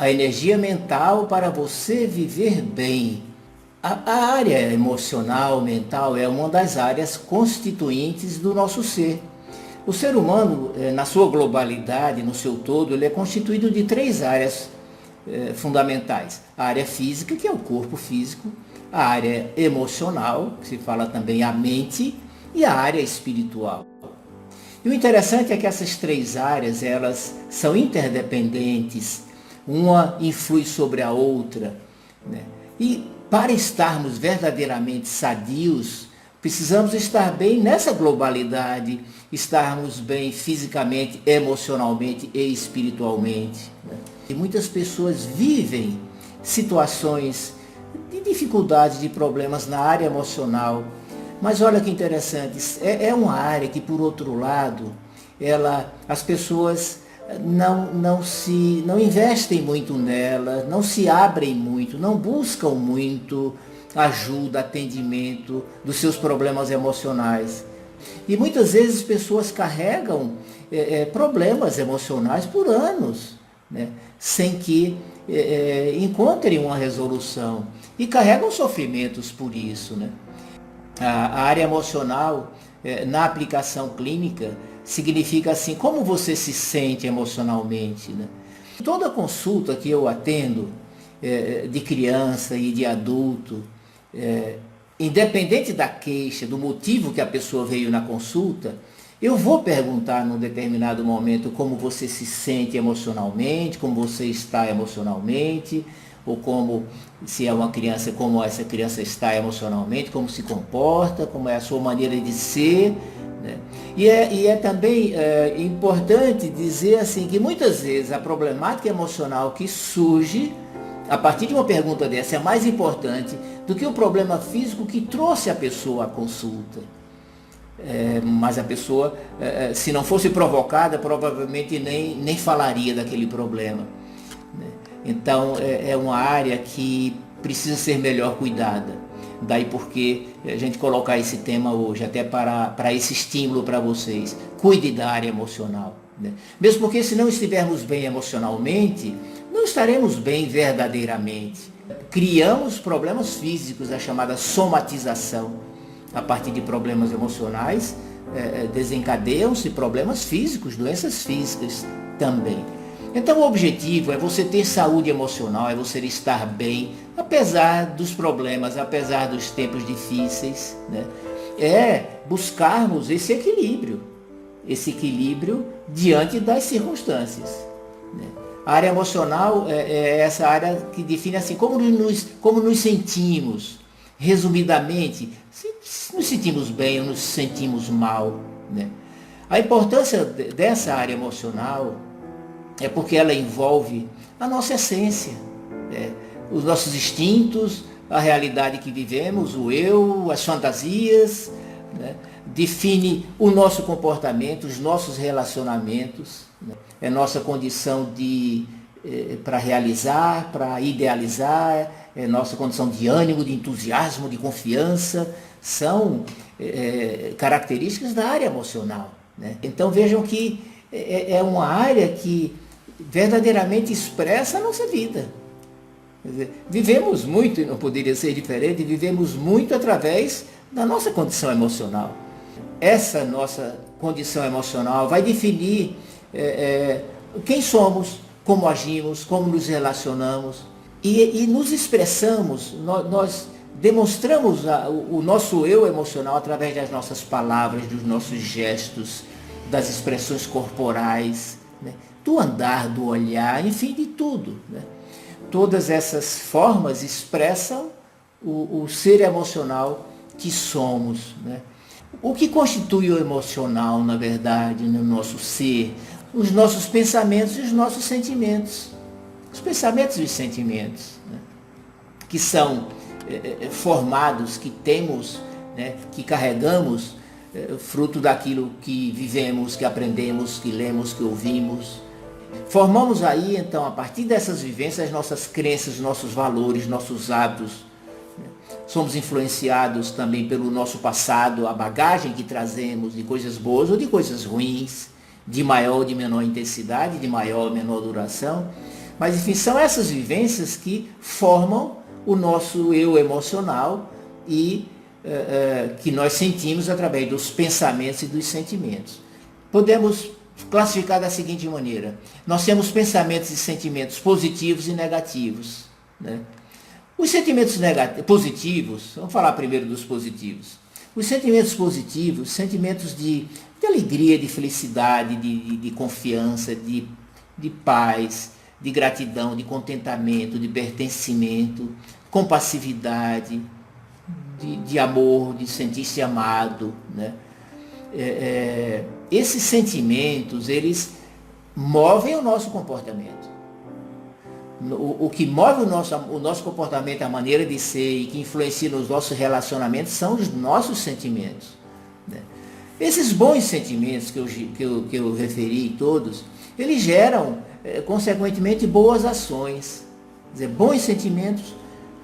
a energia mental para você viver bem. A área emocional, mental, é uma das áreas constituintes do nosso ser. O ser humano, na sua globalidade, no seu todo, ele é constituído de três áreas fundamentais. A área física, que é o corpo físico, a área emocional, que se fala também a mente, e a área espiritual. E o interessante é que essas três áreas, elas são interdependentes, uma influi sobre a outra, né? E para estarmos verdadeiramente sadios, precisamos estar bem nessa globalidade, estarmos bem fisicamente, emocionalmente e espiritualmente, né? E muitas pessoas vivem situações de dificuldades, de problemas na área emocional. Mas olha que interessante, é uma área que, por outro lado, as pessoas não investem muito nela, não se abrem muito, não buscam muito ajuda, atendimento dos seus problemas emocionais. E muitas vezes pessoas carregam problemas emocionais por anos, né, sem que encontrem uma resolução. E carregam sofrimentos por isso, né? A área emocional, na aplicação clínica, significa assim, como você se sente emocionalmente, né? Toda consulta que eu atendo, de criança e de adulto, independente da queixa, do motivo que a pessoa veio na consulta, eu vou perguntar num determinado momento como você se sente emocionalmente, como você está emocionalmente, ou como, se é uma criança, como essa criança está emocionalmente, como se comporta, como é a sua maneira de ser, né? E é também importante dizer assim que muitas vezes a problemática emocional que surge a partir de uma pergunta dessa é mais importante do que o problema físico que trouxe a pessoa à consulta. Mas a pessoa, se não fosse provocada, provavelmente nem falaria daquele problema, né? Então é uma área que precisa ser melhor cuidada. Daí porque a gente colocar esse tema hoje, até para esse estímulo para vocês. Cuide da área emocional, né? Mesmo porque se não estivermos bem emocionalmente, não estaremos bem verdadeiramente. Criamos problemas físicos, a chamada somatização. A partir de problemas emocionais, desencadeiam-se problemas físicos, doenças físicas também. Então o objetivo é você ter saúde emocional, é você estar bem, apesar dos problemas, apesar dos tempos difíceis, né? É buscarmos esse equilíbrio diante das circunstâncias, né? A área emocional é essa área que define assim, como nos sentimos, resumidamente, se nos sentimos bem ou nos sentimos mal, né? A importância dessa área emocional é porque ela envolve a nossa essência, os nossos instintos, a realidade que vivemos, o eu, as fantasias, né? Define o nosso comportamento, os nossos relacionamentos, né? É nossa condição para realizar, para idealizar, é nossa condição de ânimo, de entusiasmo, de confiança, são características da área emocional, né? Então vejam que é uma área que verdadeiramente expressa a nossa vida. Quer dizer, vivemos muito, e não poderia ser diferente, vivemos muito através da nossa condição emocional. Essa nossa condição emocional vai definir quem somos, como agimos, como nos relacionamos e nos expressamos, nós demonstramos o nosso eu emocional através das nossas palavras, dos nossos gestos, das expressões corporais, né? Do andar, do olhar, enfim, de tudo, né? Todas essas formas expressam o ser emocional que somos, né? O que constitui o emocional, na verdade, no nosso ser? Os nossos pensamentos e os nossos sentimentos. Os pensamentos e os sentimentos, né? Que são formados, que temos, né? Que carregamos, fruto daquilo que vivemos, que aprendemos, que lemos, que ouvimos. Formamos aí, então, a partir dessas vivências, as nossas crenças, nossos valores, nossos hábitos. Somos influenciados também pelo nosso passado, a bagagem que trazemos de coisas boas ou de coisas ruins, de maior ou de menor intensidade, de maior ou menor duração. Mas enfim, são essas vivências que formam o nosso eu emocional e que nós sentimos através dos pensamentos e dos sentimentos. Podemos classificar da seguinte maneira: nós temos pensamentos e sentimentos positivos e negativos, né? Os sentimentos positivos, vamos falar primeiro dos positivos. Os sentimentos positivos, sentimentos de alegria, de felicidade, de confiança, de paz, de gratidão, de contentamento, de pertencimento, compassividade, de amor, de sentir-se amado, né? Esses sentimentos, eles movem o nosso comportamento. O que move o nosso comportamento, a maneira de ser e que influencia nos nossos relacionamentos são os nossos sentimentos, né? Esses bons sentimentos que eu referi todos, eles geram, consequentemente, boas ações. Quer dizer, bons sentimentos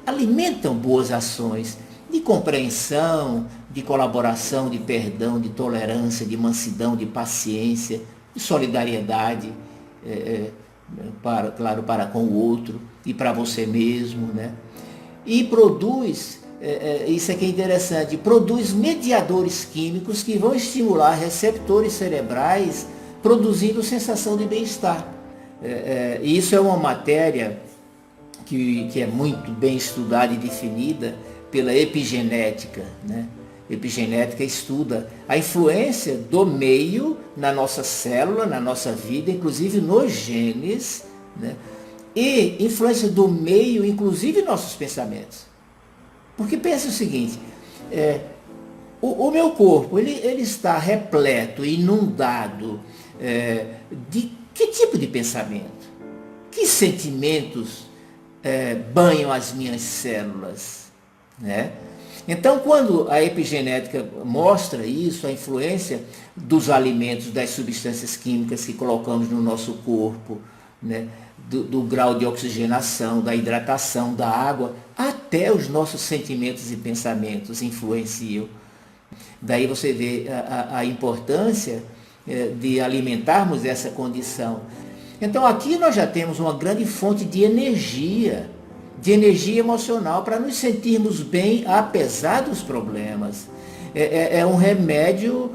alimentam boas ações de compreensão, de colaboração, de perdão, de tolerância, de mansidão, de paciência, de solidariedade, para com o outro e para você mesmo, né? E produz, isso aqui é interessante, produz mediadores químicos que vão estimular receptores cerebrais, produzindo sensação de bem-estar. E isso é uma matéria que é muito bem estudada e definida pela epigenética, né? Epigenética estuda a influência do meio na nossa célula, na nossa vida, inclusive nos genes, né? E influência do meio, inclusive nossos pensamentos. Porque pensa o seguinte, o meu corpo, ele está repleto, inundado de que tipo de pensamento? Que sentimentos banham as minhas células, né? Então, quando a epigenética mostra isso, a influência dos alimentos, das substâncias químicas que colocamos no nosso corpo, né, do grau de oxigenação, da hidratação, da água, até os nossos sentimentos e pensamentos influenciam. Daí você vê a importância de alimentarmos essa condição. Então, aqui nós já temos uma grande fonte de energia emocional para nos sentirmos bem apesar dos problemas. É um remédio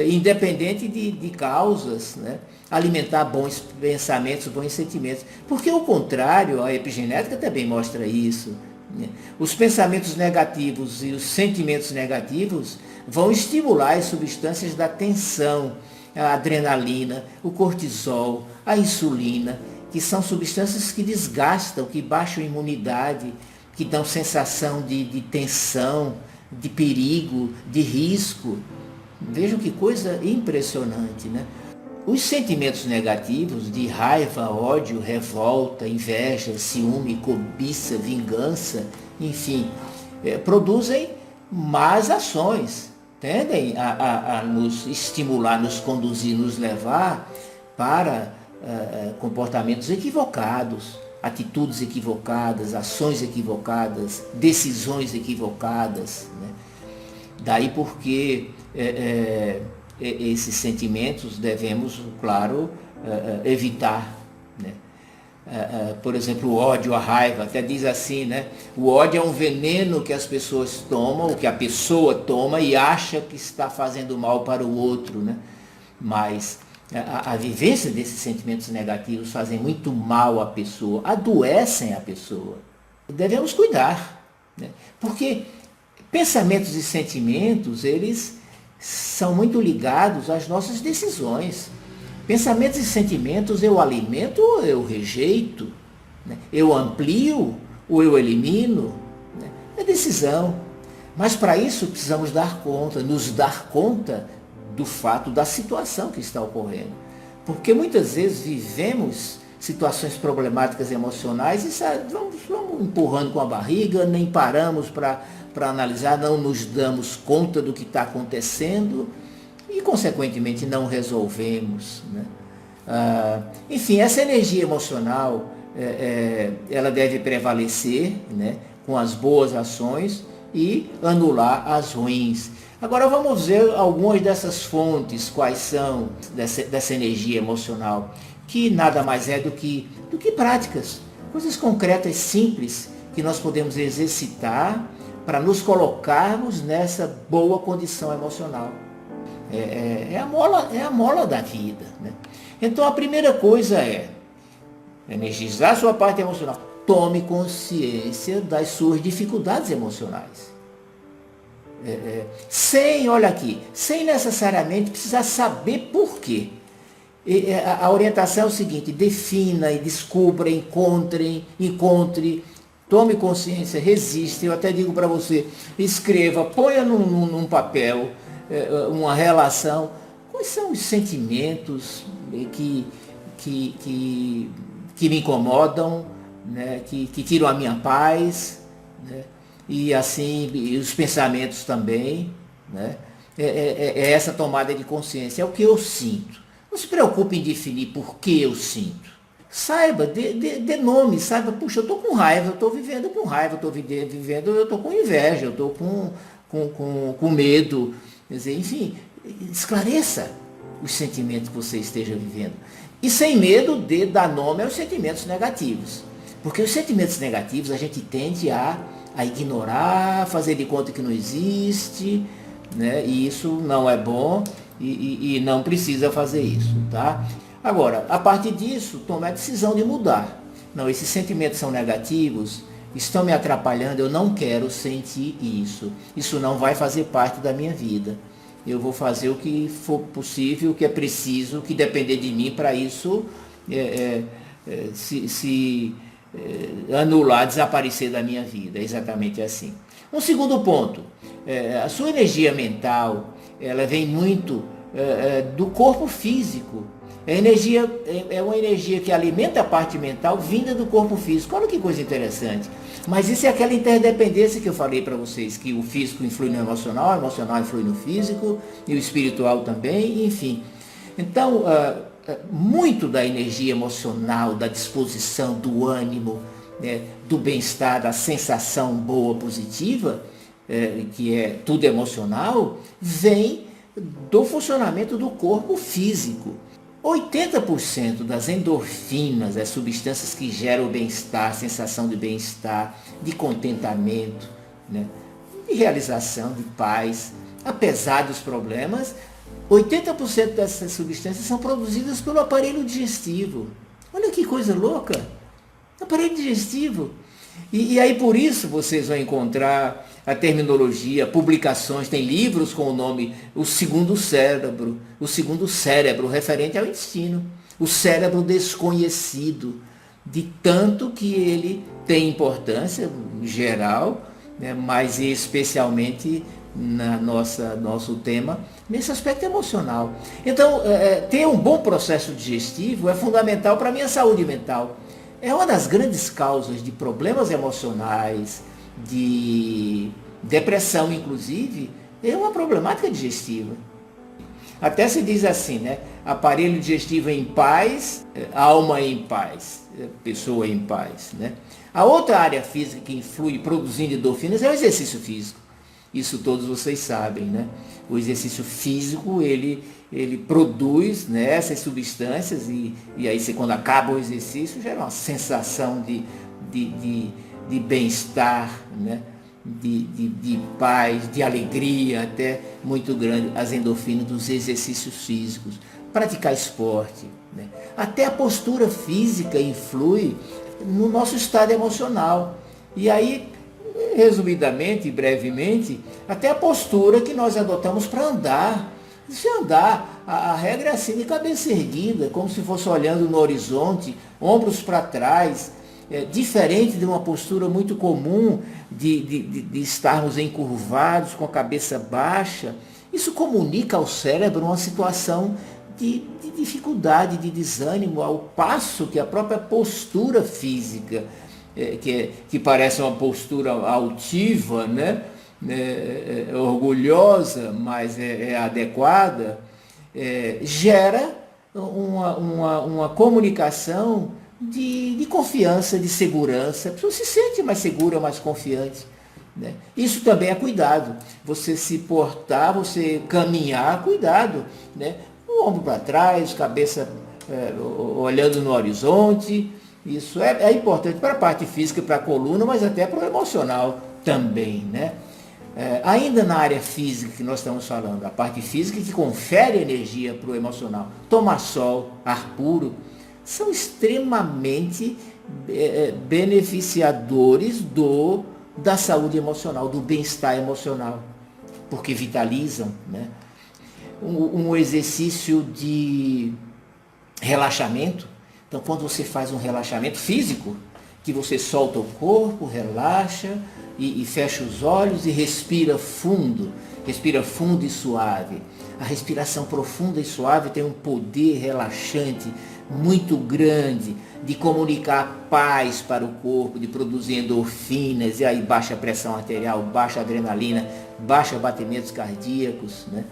independente de causas, né? Alimentar bons pensamentos, bons sentimentos. Porque o contrário, a epigenética também mostra isso, né? Os pensamentos negativos e os sentimentos negativos vão estimular as substâncias da tensão, a adrenalina, o cortisol, a insulina, que são substâncias que desgastam, que baixam a imunidade, que dão sensação de tensão, de perigo, de risco. Vejam que coisa impressionante, né? Os sentimentos negativos de raiva, ódio, revolta, inveja, ciúme, cobiça, vingança, enfim, produzem más ações, tendem a nos estimular, nos conduzir, nos levar para comportamentos equivocados, atitudes equivocadas, ações equivocadas, decisões equivocadas, né? Daí porque esses sentimentos devemos, claro, evitar, né? Por exemplo, o ódio, a raiva, até diz assim, né? O ódio é um veneno que as pessoas tomam, que a pessoa toma e acha que está fazendo mal para o outro, né? Mas a vivência desses sentimentos negativos fazem muito mal à pessoa, adoecem a pessoa. Devemos cuidar, né? Porque pensamentos e sentimentos, eles são muito ligados às nossas decisões. Pensamentos e sentimentos eu alimento ou eu rejeito, né? Eu amplio ou eu elimino, né? É decisão. Mas para isso precisamos nos dar conta do fato, da situação que está ocorrendo. Porque muitas vezes vivemos situações problemáticas emocionais e vamos empurrando com a barriga, nem paramos para analisar, não nos damos conta do que está acontecendo e, consequentemente, não resolvemos, né? Enfim, essa energia emocional, ela deve prevalecer, né, com as boas ações e anular as ruins. Agora vamos ver algumas dessas fontes, quais são dessa energia emocional. que nada mais é do que práticas, coisas concretas, simples, que nós podemos exercitar para nos colocarmos nessa boa condição emocional. É a mola da vida, né? Então a primeira coisa é energizar a sua parte emocional. Tome consciência das suas dificuldades emocionais. Olha aqui, sem necessariamente precisar saber por quê. A orientação é o seguinte: defina e descubra, encontre, tome consciência, resista. Eu até digo para você, escreva, ponha num papel uma relação. Quais são os sentimentos que me incomodam, né? que tiram a minha paz, né? E assim, e os pensamentos também, né? É essa tomada de consciência, é o que eu sinto. Não se preocupe em definir por que eu sinto. Saiba, dê nome, saiba, puxa, eu estou com raiva, eu estou vivendo com raiva, eu estou com inveja, eu estou com medo. Quer dizer, enfim, esclareça os sentimentos que você esteja vivendo. E sem medo de dar nome aos sentimentos negativos. Porque os sentimentos negativos a gente tende a ignorar, fazer de conta que não existe, né? E isso não é bom e não precisa fazer isso, tá? Agora, a partir disso, tome a decisão de mudar. Não, esses sentimentos são negativos, estão me atrapalhando, eu não quero sentir isso. Isso não vai fazer parte da minha vida. Eu vou fazer o que for possível, o que é preciso, o que depender de mim para isso anular, desaparecer da minha vida. É exatamente assim. Um segundo ponto, a sua energia mental, ela vem muito do corpo físico. É uma energia que alimenta a parte mental vinda do corpo físico. Olha que coisa interessante. Mas isso é aquela interdependência que eu falei para vocês, que o físico influi no emocional, o emocional influi no físico, e o espiritual também, enfim. Então, muito da energia emocional, da disposição, do ânimo, né, do bem-estar, da sensação boa, positiva, que é tudo emocional, vem do funcionamento do corpo físico. 80% das endorfinas, as substâncias que geram o bem-estar, sensação de bem-estar, de contentamento, né, de realização, de paz, apesar dos problemas, 80% dessas substâncias são produzidas pelo aparelho digestivo. Olha que coisa louca! Aparelho digestivo. E aí por isso vocês vão encontrar a terminologia, publicações, tem livros com o nome O Segundo Cérebro, referente ao intestino. O cérebro desconhecido, de tanto que ele tem importância geral, né, mas especialmente nosso tema, nesse aspecto emocional. Então, ter um bom processo digestivo é fundamental para a minha saúde mental. É uma das grandes causas de problemas emocionais, de depressão, inclusive, é uma problemática digestiva. Até se diz assim, né? Aparelho digestivo em paz, alma em paz, pessoa em paz, né? A outra área física que influi produzindo endorfinas é o exercício físico. Isso todos vocês sabem, né? O exercício físico, ele produz, né, essas substâncias e aí quando acaba o exercício gera uma sensação de bem-estar, né? De paz, de alegria até muito grande, as endorfinas dos exercícios físicos. Praticar esporte, né? Até a postura física influi no nosso estado emocional. E aí, resumidamente e brevemente, até a postura que nós adotamos para andar. Se andar, a regra é assim, de cabeça erguida, como se fosse olhando no horizonte, ombros para trás, diferente de uma postura muito comum de estarmos encurvados, com a cabeça baixa. Isso comunica ao cérebro uma situação de dificuldade, de desânimo, ao passo que a própria postura física, que parece uma postura altiva, né? Orgulhosa, mas é adequada, gera uma comunicação de confiança, de segurança. A pessoa se sente mais segura, mais confiante, né? Isso também é cuidado. Você se portar, você caminhar, cuidado, né? O ombro para trás, cabeça olhando no horizonte. Isso é importante para a parte física, para a coluna, mas até para o emocional também, né? Ainda na área física que nós estamos falando, a parte física que confere energia para o emocional, tomar sol, ar puro, são extremamente beneficiadores da saúde emocional, do bem-estar emocional, porque vitalizam, né? Um exercício de relaxamento. Então, quando você faz um relaxamento físico, que você solta o corpo, relaxa e fecha os olhos e respira fundo e suave. A respiração profunda e suave tem um poder relaxante muito grande de comunicar paz para o corpo, de produzir endorfinas, e aí baixa a pressão arterial, baixa a adrenalina, baixa batimentos cardíacos, né?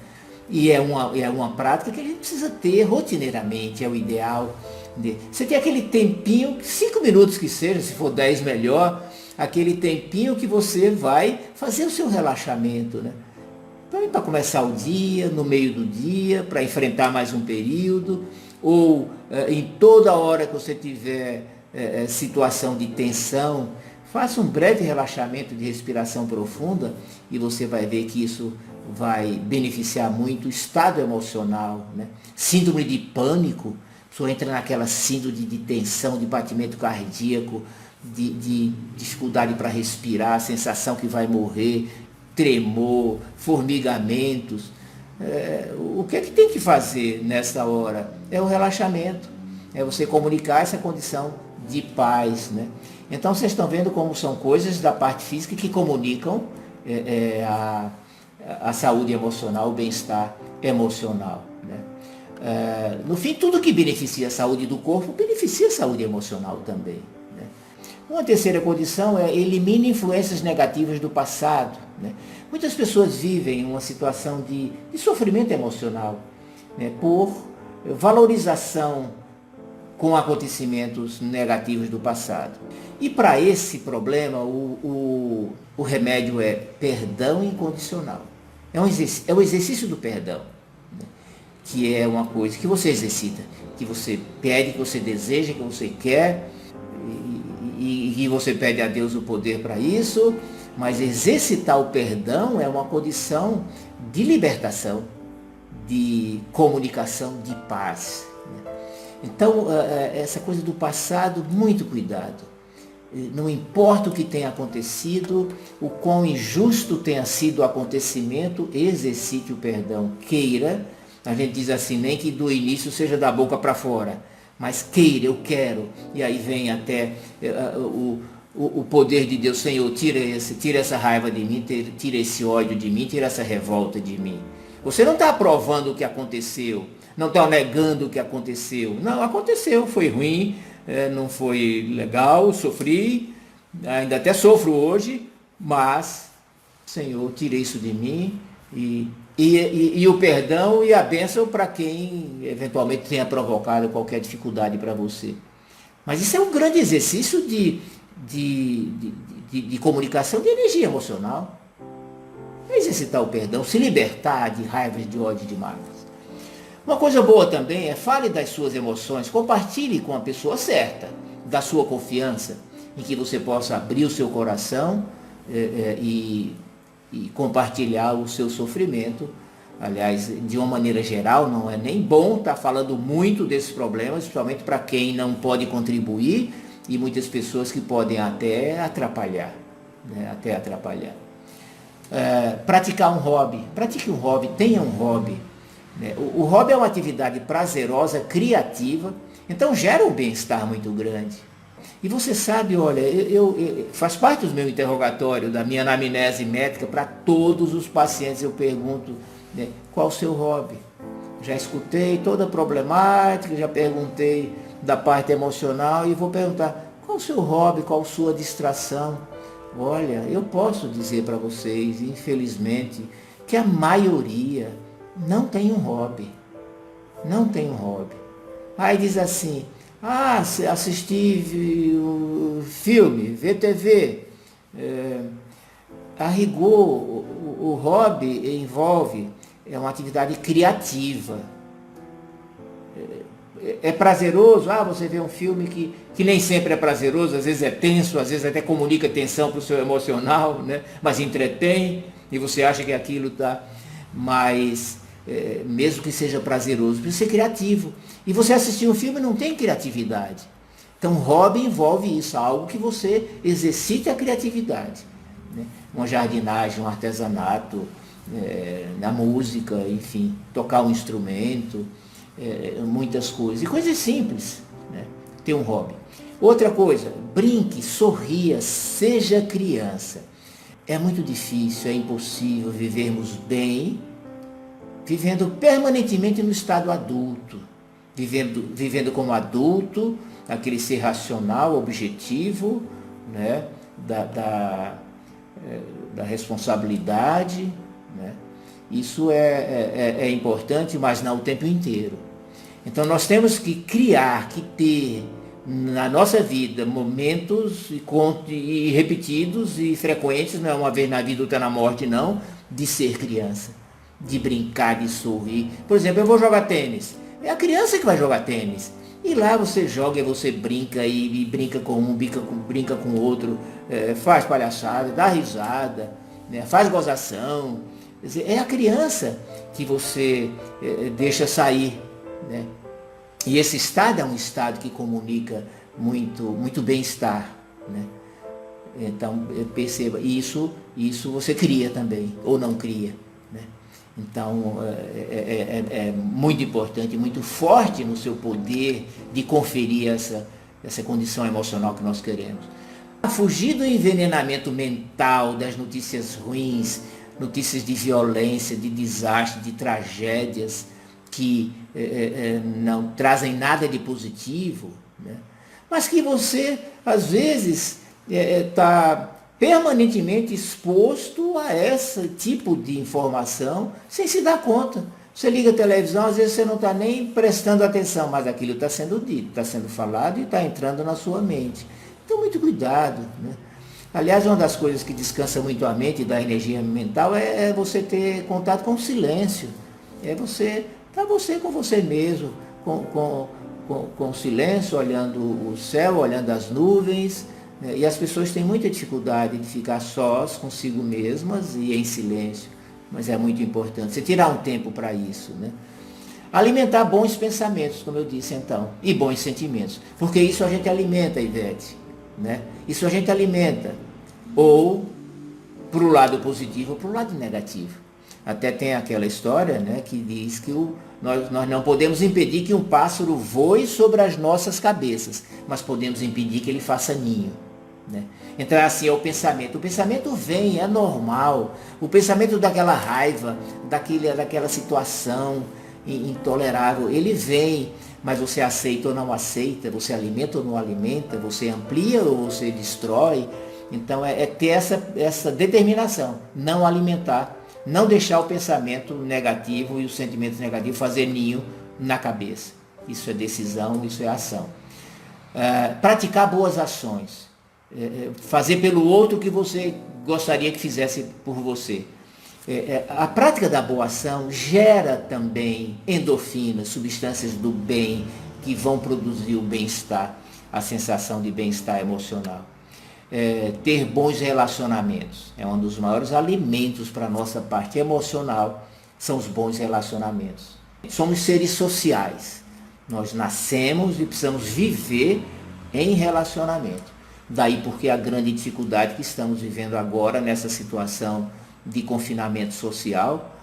E é uma prática que a gente precisa ter rotineiramente, é o ideal. Você tem aquele tempinho, 5 minutos que seja, se for 10 melhor, aquele tempinho que você vai fazer o seu relaxamento, né? Então, para começar o dia, no meio do dia, para enfrentar mais um período, ou em toda hora que você tiver situação de tensão, faça um breve relaxamento de respiração profunda e você vai ver que isso vai beneficiar muito o estado emocional, né? Síndrome de pânico, a pessoa entra naquela síndrome de tensão, de batimento cardíaco, de dificuldade para respirar, sensação que vai morrer, tremor, formigamentos. O que é que tem que fazer nessa hora? É o relaxamento, é você comunicar essa condição de paz, né? Então vocês estão vendo como são coisas da parte física que comunicam a saúde emocional, o bem-estar emocional, né? No fim, tudo que beneficia a saúde do corpo, beneficia a saúde emocional também, né? Uma terceira condição é elimine influências negativas do passado, né? Muitas pessoas vivem uma situação de sofrimento emocional, né, por valorização com acontecimentos negativos do passado. E para esse problema, o remédio é perdão incondicional. É o exercício do perdão, né? Que é uma coisa que você exercita, que você pede, que você deseja, que você quer, e você pede a Deus o poder para isso, mas exercitar o perdão é uma condição de libertação, de comunicação, de paz, né? Então, essa coisa do passado, muito cuidado. Não importa o que tenha acontecido, o quão injusto tenha sido o acontecimento, exercite o perdão. Queira, a gente diz assim, nem que do início seja da boca para fora, mas queira, eu quero. E aí vem até o poder de Deus, Senhor, tira essa raiva de mim, tira esse ódio de mim, tira essa revolta de mim. Você não está aprovando o que aconteceu, não está negando o que aconteceu. Não, aconteceu, foi ruim, não foi legal, sofri, ainda até sofro hoje, mas, Senhor, tira isso de mim e o perdão e a bênção para quem eventualmente tenha provocado qualquer dificuldade para você. Mas isso é um grande exercício de comunicação de energia emocional. É exercitar o perdão, se libertar de raivas, de ódio, de mágoas. Uma coisa boa também é fale das suas emoções, compartilhe com a pessoa certa, da sua confiança, em que você possa abrir o seu coração e compartilhar o seu sofrimento. Aliás, de uma maneira geral, não é nem bom estar falando muito desses problemas, principalmente para quem não pode contribuir e muitas pessoas que podem até atrapalhar, né? Praticar um hobby, pratique um hobby, tenha um hobby. O hobby é uma atividade prazerosa, criativa, então gera um bem-estar muito grande. E você sabe, olha, faz parte do meu interrogatório, da minha anamnese médica, para todos os pacientes eu pergunto, né, qual o seu hobby? Já escutei toda a problemática, já perguntei da parte emocional e vou perguntar, qual o seu hobby, qual a sua distração? Olha, eu posso dizer para vocês, infelizmente, que a maioria não tem um hobby. Não tem um hobby. Aí diz assim, assistir o filme, ver TV. A rigor, o hobby envolve uma atividade criativa. é prazeroso, você vê um filme que nem sempre é prazeroso, às vezes é tenso, às vezes até comunica tensão para o seu emocional, né? Mas entretém, e você acha que aquilo está... Mas, mesmo que seja prazeroso, precisa ser criativo. E você assistir um filme não tem criatividade. Então, hobby envolve isso, algo que você exercite a criatividade, né? Uma jardinagem, um artesanato, na música, enfim, tocar um instrumento, muitas coisas. E coisas simples, né? Ter um hobby. Outra coisa, brinque, sorria, seja criança. É muito difícil, é impossível vivermos bem, vivendo permanentemente no estado adulto, vivendo como adulto, aquele ser racional, objetivo, né? Da responsabilidade, né? Isso é importante, mas não o tempo inteiro. Então nós temos que criar, que ter na nossa vida momentos e repetidos e frequentes, não é uma vez na vida, outra na morte, não, de ser criança, de brincar, de sorrir. Por exemplo, eu vou jogar tênis. É a criança que vai jogar tênis. E lá você joga e você brinca, e brinca com um, brinca com o outro, faz palhaçada, dá risada, né, faz gozação. Quer dizer, é a criança que você deixa sair, né? E esse estado é um estado que comunica muito bem-estar, né? Então, perceba, isso você cria também, ou não cria, né? Então, é muito importante, muito forte no seu poder de conferir essa condição emocional que nós queremos. Fugir do envenenamento mental, das notícias ruins, notícias de violência, de desastre, de tragédias, que não trazem nada de positivo, né? Mas que você, às vezes, está permanentemente exposto a esse tipo de informação sem se dar conta. Você liga a televisão, às vezes você não está nem prestando atenção, mas aquilo está sendo dito, está sendo falado e está entrando na sua mente. Então, muito cuidado, né? Aliás, uma das coisas que descansa muito a mente e dá energia mental é você ter contato com o silêncio. Você com você mesmo, com o silêncio, olhando o céu, olhando as nuvens, né? E as pessoas têm muita dificuldade de ficar sós consigo mesmas e em silêncio, mas é muito importante você tirar um tempo para isso, né? Alimentar bons pensamentos, como eu disse então, e bons sentimentos, porque isso a gente alimenta, Ivete, né? Isso a gente alimenta, ou para o lado positivo ou para o lado negativo. Até tem aquela história, né, que diz que nós não podemos impedir que um pássaro voe sobre as nossas cabeças, mas podemos impedir que ele faça ninho, né? Então assim é o pensamento. O pensamento vem, é normal. O pensamento daquela raiva, daquela situação intolerável, ele vem, mas você aceita ou não aceita, você alimenta ou não alimenta, você amplia ou você destrói. Então é ter essa determinação, não alimentar, não deixar o pensamento negativo e os sentimentos negativos fazer ninho na cabeça. Isso é decisão, isso é ação. Praticar boas ações. Fazer pelo outro o que você gostaria que fizesse por você. A prática da boa ação gera também endorfinas, substâncias do bem, que vão produzir o bem-estar, a sensação de bem-estar emocional. Ter bons relacionamentos é um dos maiores alimentos para a nossa parte emocional, são os bons relacionamentos. Somos seres sociais, nós nascemos e precisamos viver em relacionamento. Daí porque a grande dificuldade que estamos vivendo agora nessa situação de confinamento social,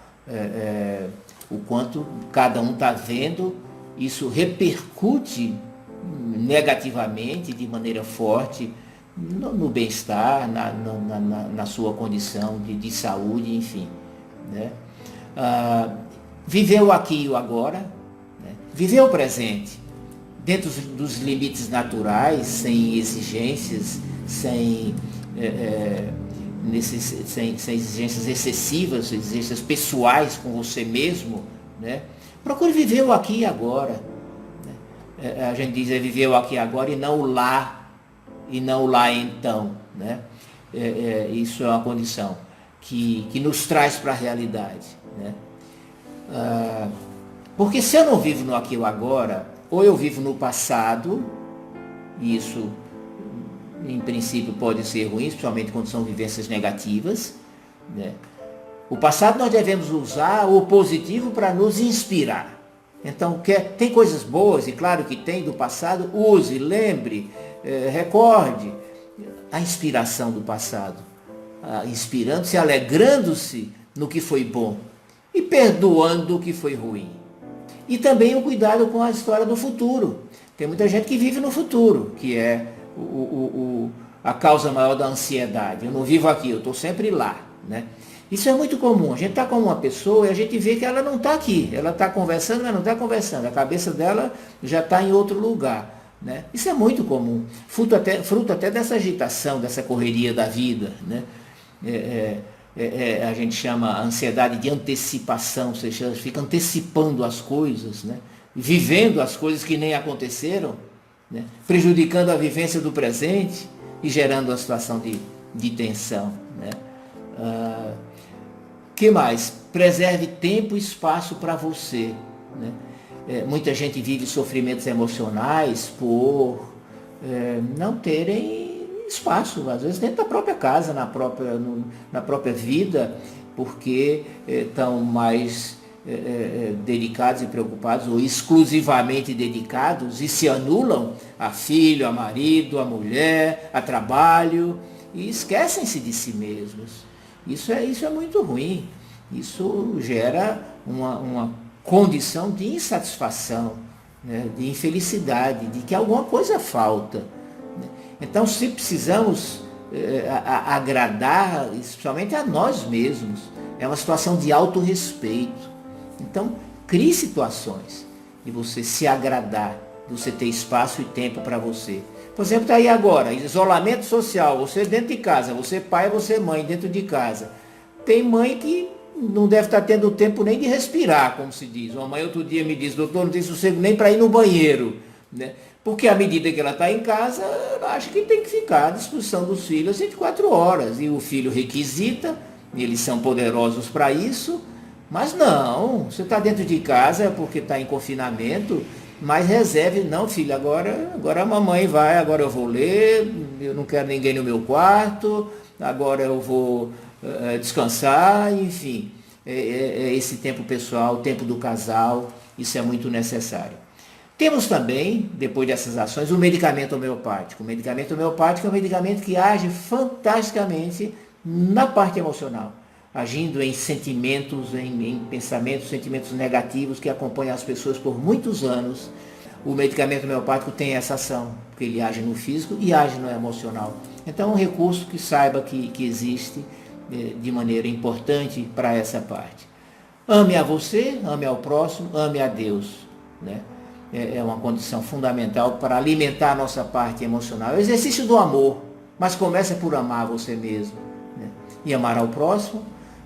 o quanto cada um está vendo, isso repercute negativamente, de maneira forte, no bem-estar, na sua condição de saúde, enfim, né? Viver o aqui e o agora, né? Viver o presente, dentro dos limites naturais, sem exigências, sem exigências excessivas, exigências pessoais com você mesmo, né? Procure viver o aqui e agora, né? A gente diz viver o aqui e agora e não o lá, então, né? Isso é uma condição que nos traz para a realidade, né? Porque se eu não vivo no aqui e agora, ou eu vivo no passado, e isso em princípio pode ser ruim, principalmente quando são vivências negativas, né? O passado nós devemos usar o positivo para nos inspirar. Então, tem coisas boas, e claro que tem do passado, use, lembre, recorde a inspiração do passado. Inspirando-se, alegrando-se no que foi bom e perdoando o que foi ruim. E também o cuidado com a história do futuro. Tem muita gente que vive no futuro, que é a causa maior da ansiedade. Eu não vivo aqui, eu estou sempre lá, né? Isso é muito comum. A gente está com uma pessoa e a gente vê que ela não está aqui. Ela está conversando, mas não está conversando. A cabeça dela já está em outro lugar, né? Isso é muito comum. Fruto até dessa agitação, dessa correria da vida, né? A gente chama a ansiedade de antecipação. Você fica antecipando as coisas, né? Vivendo as coisas que nem aconteceram, né? Prejudicando a vivência do presente e gerando uma situação de tensão, né? Que mais? Preserve tempo e espaço para você, né? Muita gente vive sofrimentos emocionais por não terem espaço, às vezes dentro da própria casa, na própria vida, porque estão mais dedicados e preocupados, ou exclusivamente dedicados, e se anulam a filho, a marido, a mulher, a trabalho, e esquecem-se de si mesmos. Isso é muito ruim. Isso gera uma condição de insatisfação, né? De infelicidade, de que alguma coisa falta, né? Então, se precisamos agradar, especialmente a nós mesmos, é uma situação de autorrespeito. Então, crie situações de você se agradar, de você ter espaço e tempo para você. Por exemplo, está aí agora, isolamento social, você dentro de casa, você pai, você mãe dentro de casa. Tem mãe que não deve estar tendo tempo nem de respirar, como se diz. Uma mãe outro dia me disse, doutor, não tem sossego nem para ir no banheiro, né? Porque à medida que ela está em casa, ela acha que tem que ficar à disposição dos filhos 24 horas. E o filho requisita, e eles são poderosos para isso, mas não, você está dentro de casa porque está em confinamento, mas reserve, não filho, agora a mamãe vai, agora eu vou ler, eu não quero ninguém no meu quarto, agora eu vou descansar, enfim, esse tempo pessoal, o tempo do casal, isso é muito necessário. Temos também, depois dessas ações, o medicamento homeopático. O medicamento homeopático é um medicamento que age fantasticamente na parte emocional, agindo em sentimentos, em pensamentos, sentimentos negativos que acompanham as pessoas por muitos anos. O medicamento homeopático tem essa ação, porque ele age no físico e age no emocional. Então é um recurso que saiba que existe de maneira importante para essa parte. Ame a você, ame ao próximo, ame a Deus, né? É uma condição fundamental para alimentar a nossa parte emocional. É o exercício do amor, mas começa por amar você mesmo, né? E amar ao próximo,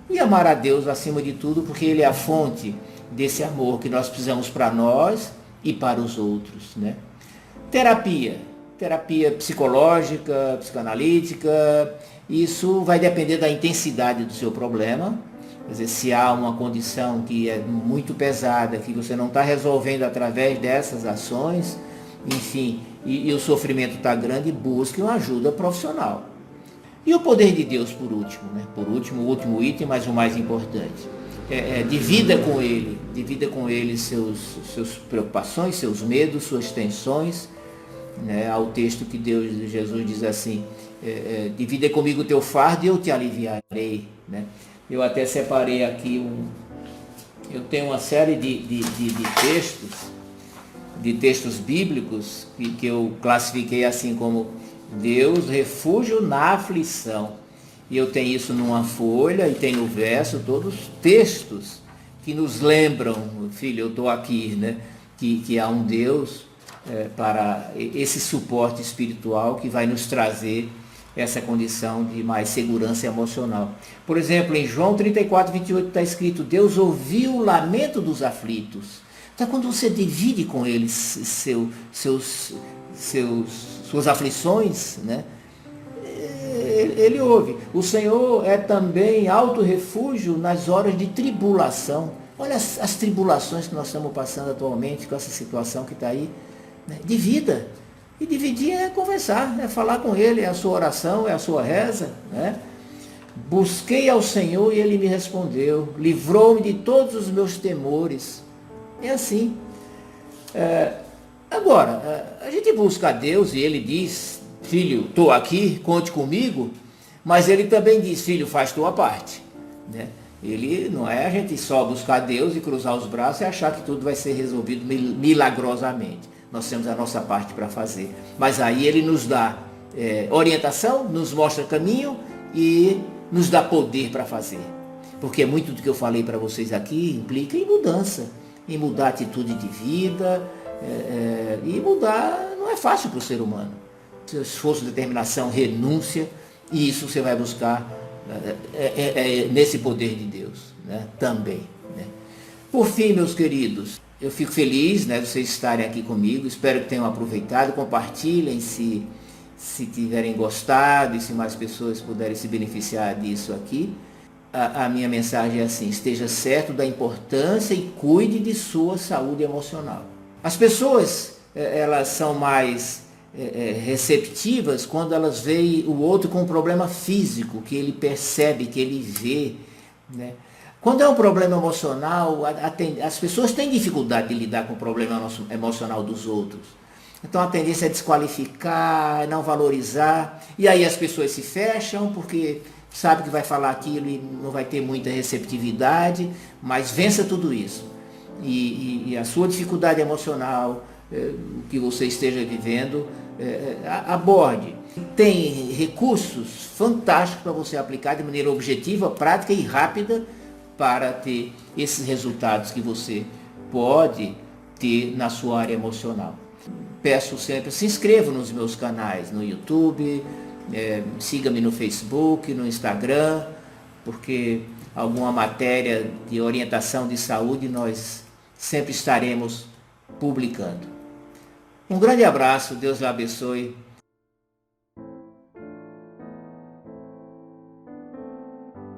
e amar a Deus acima de tudo, porque Ele é a fonte desse amor que nós precisamos para nós e para os outros, né? Terapia psicológica, psicanalítica, isso vai depender da intensidade do seu problema. Quer dizer, se há uma condição que é muito pesada, que você não está resolvendo através dessas ações, enfim, e o sofrimento está grande, busque uma ajuda profissional. E o poder de Deus, por último, né? Por último, o último item, mas o mais importante. Divida com ele seus preocupações, seus medos, suas tensões, né? Há o texto que Jesus diz assim, divida comigo o teu fardo e eu te aliviarei, né? Eu até separei aqui eu tenho uma série de textos bíblicos que eu classifiquei assim como Deus, refúgio na aflição. E eu tenho isso numa folha e tem no verso todos os textos que nos lembram, filho, eu estou aqui, né? Que há um Deus para esse suporte espiritual que vai nos trazer essa condição de mais segurança emocional. Por exemplo, em João 34, 28 está escrito, Deus ouviu o lamento dos aflitos. Então, quando você divide com eles suas aflições, né? Ele ouve. O Senhor é também alto refúgio nas horas de tribulação. Olha as tribulações que nós estamos passando atualmente com essa situação que está aí, né? De vida. E dividir é conversar, é falar com Ele, é a sua oração, é a sua reza, né? Busquei ao Senhor e Ele me respondeu, livrou-me de todos os meus temores. É assim. Agora, a gente busca a Deus e Ele diz, filho, estou aqui, conte comigo, mas Ele também diz, filho, faz tua parte, né? Ele não é a gente só buscar Deus e cruzar os braços e achar que tudo vai ser resolvido milagrosamente. Nós temos a nossa parte para fazer. Mas aí Ele nos dá orientação, nos mostra caminho e nos dá poder para fazer. Porque muito do que eu falei para vocês aqui implica em mudança, em mudar a atitude de vida, e mudar não é fácil para o ser humano. Esforço, determinação, renúncia, e isso você vai buscar nesse poder de Deus, né? Também. Né? Por fim, meus queridos, eu fico feliz, né, de vocês estarem aqui comigo, espero que tenham aproveitado, compartilhem se tiverem gostado e se mais pessoas puderem se beneficiar disso aqui. A minha mensagem é assim, esteja certo da importância e cuide de sua saúde emocional. As pessoas, elas são mais receptivas quando elas veem o outro com um problema físico, que ele percebe, que ele vê, né? Quando é um problema emocional, as pessoas têm dificuldade de lidar com o problema emocional dos outros. Então a tendência é desqualificar, não valorizar, e aí as pessoas se fecham porque sabe que vai falar aquilo e não vai ter muita receptividade, mas vença tudo isso. E a sua dificuldade emocional, que você esteja vivendo, aborde. Tem recursos fantásticos para você aplicar de maneira objetiva, prática e rápida para ter esses resultados que você pode ter na sua área emocional. Peço sempre, se inscreva nos meus canais, no YouTube, siga-me no Facebook, no Instagram, porque alguma matéria de orientação de saúde nós sempre estaremos publicando. Um grande abraço, Deus lhe abençoe.